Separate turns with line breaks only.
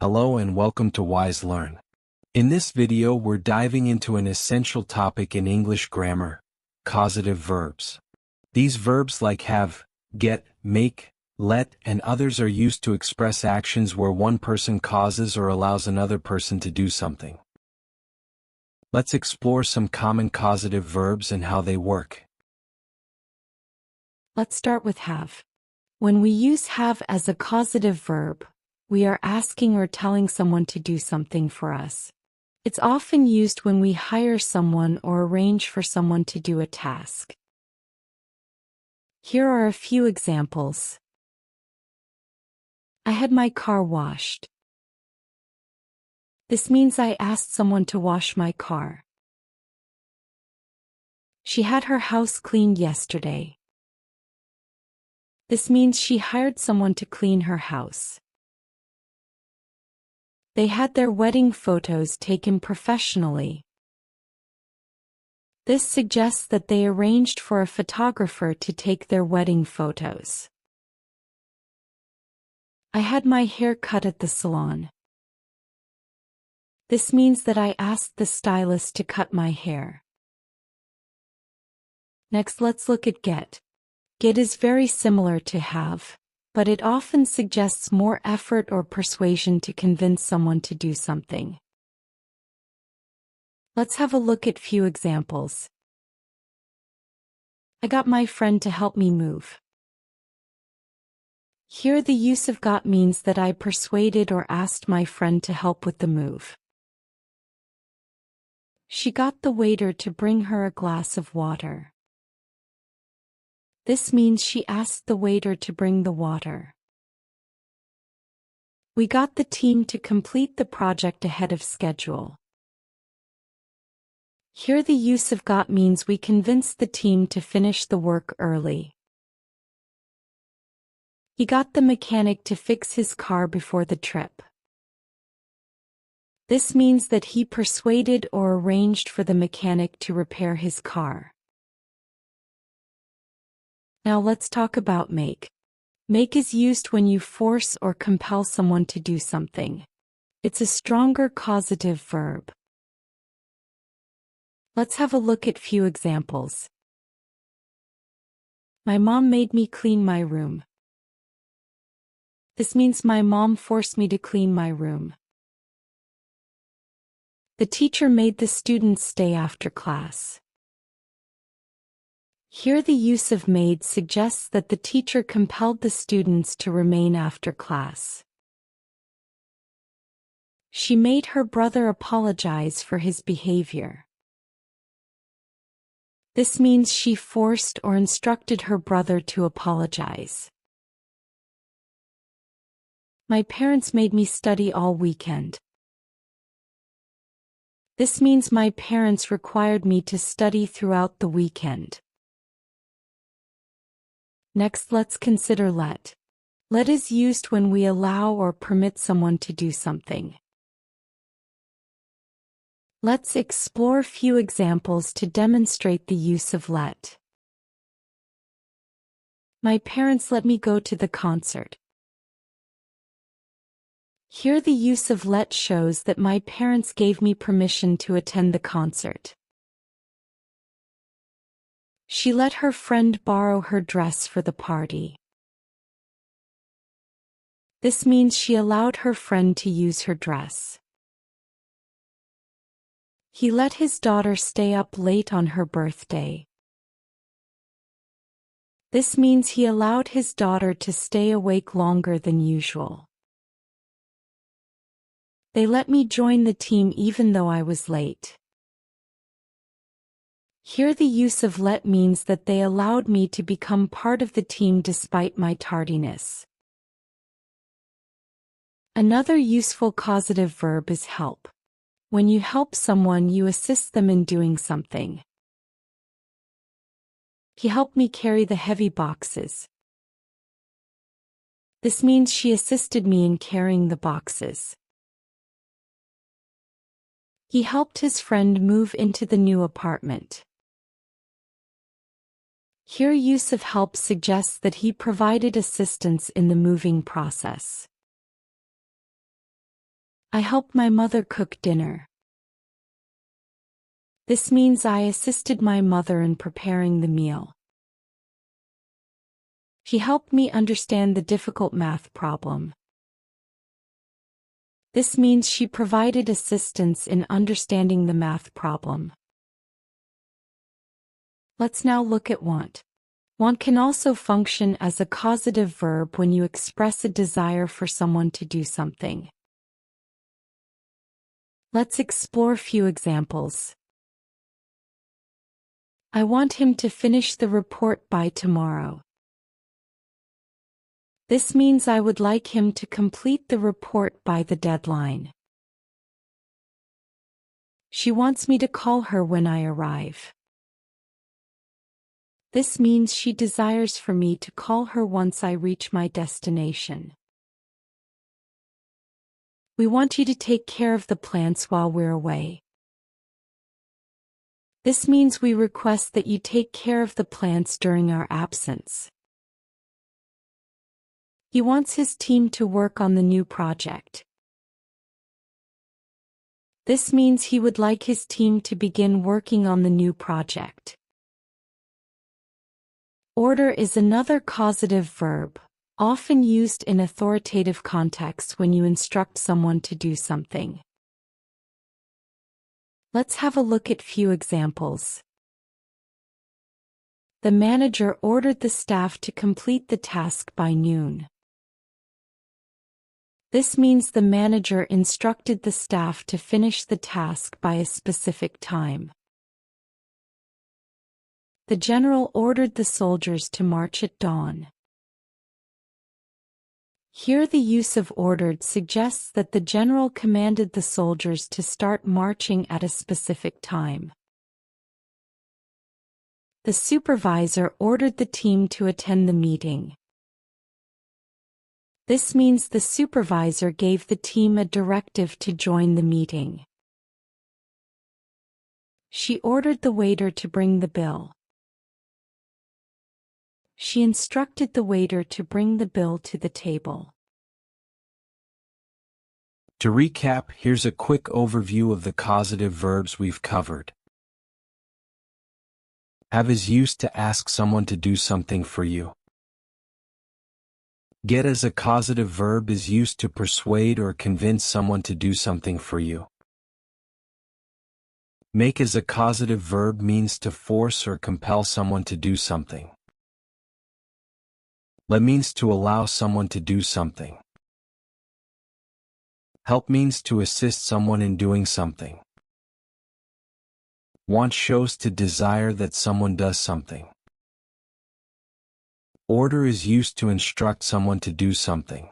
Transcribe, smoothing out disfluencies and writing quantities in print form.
Hello and welcome to Wise Learn. In this video we're diving into an essential topic in English grammar, causative verbs. These verbs like have, get, make, let, and others are used to express actions where one person causes or allows another person to do something. Let's explore some common causative verbs and how they work.
Let's start with have. When we use have as a causative verb, we are asking or telling someone to do something for us. It's often used when we hire someone or arrange for someone to do a task. Here are a few examples. I had my car washed. This means I asked someone to wash my car. She had her house cleaned yesterday. This means she hired someone to clean her house. They had their wedding photos taken professionally. This suggests that they arranged for a photographer to take their wedding photos. I had my hair cut at the salon. This means that I asked the stylist to cut my hair. Next, let's look at get. Get is very similar to have, but it often suggests more effort or persuasion to convince someone to do something. Let's have a look at few examples. I got my friend to help me move. Here the use of got means that I persuaded or asked my friend to help with the move. She got the waiter to bring her a glass of water. This means she asked the waiter to bring the water. We got the team to complete the project ahead of schedule. Here the use of got means we convinced the team to finish the work early. He got the mechanic to fix his car before the trip. This means that he persuaded or arranged for the mechanic to repair his car. Now let's talk about make. Make is used when you force or compel someone to do something. It's a stronger causative verb. Let's have a look at few examples. My mom made me clean my room. This means my mom forced me to clean my room. The teacher made the students stay after class. Here the use of made suggests that the teacher compelled the students to remain after class. She made her brother apologize for his behavior. This means she forced or instructed her brother to apologize. My parents made me study all weekend. This means my parents required me to study throughout the weekend. Next, let's consider let. Let is used when we allow or permit someone to do something. Let's explore few examples to demonstrate the use of let. My parents let me go to the concert. Here the use of let shows that my parents gave me permission to attend the concert. She let her friend borrow her dress for the party. This means she allowed her friend to use her dress. He let his daughter stay up late on her birthday. This means he allowed his daughter to stay awake longer than usual. They let me join the team even though I was late. Here the use of let means that they allowed me to become part of the team despite my tardiness. Another useful causative verb is help. When you help someone, you assist them in doing something. He helped me carry the heavy boxes. This means she assisted me in carrying the boxes. He helped his friend move into the new apartment. Here use of help suggests that he provided assistance in the moving process. I helped my mother cook dinner. This means I assisted my mother in preparing the meal. He helped me understand the difficult math problem. This means she provided assistance in understanding the math problem. Let's now look at want. Want can also function as a causative verb when you express a desire for someone to do something. Let's explore a few examples. I want him to finish the report by tomorrow. This means I would like him to complete the report by the deadline. She wants me to call her when I arrive. This means she desires for me to call her once I reach my destination. We want you to take care of the plants while we're away. This means we request that you take care of the plants during our absence. He wants his team to work on the new project. This means he would like his team to begin working on the new project. Order is another causative verb, often used in authoritative contexts when you instruct someone to do something. Let's have a look at few examples. The manager ordered the staff to complete the task by noon. This means the manager instructed the staff to finish the task by a specific time. The general ordered the soldiers to march at dawn. Here the use of ordered suggests that the general commanded the soldiers to start marching at a specific time. The supervisor ordered the team to attend the meeting. This means the supervisor gave the team a directive to join the meeting. She ordered the waiter to bring the bill. She instructed the waiter to bring the bill to the table.
To recap, here's a quick overview of the causative verbs we've covered. Have is used to ask someone to do something for you. Get as a causative verb is used to persuade or convince someone to do something for you. Make as a causative verb means to force or compel someone to do something. Let means to allow someone to do something. Help means to assist someone in doing something. Want shows to desire that someone does something. Order is used to instruct someone to do something.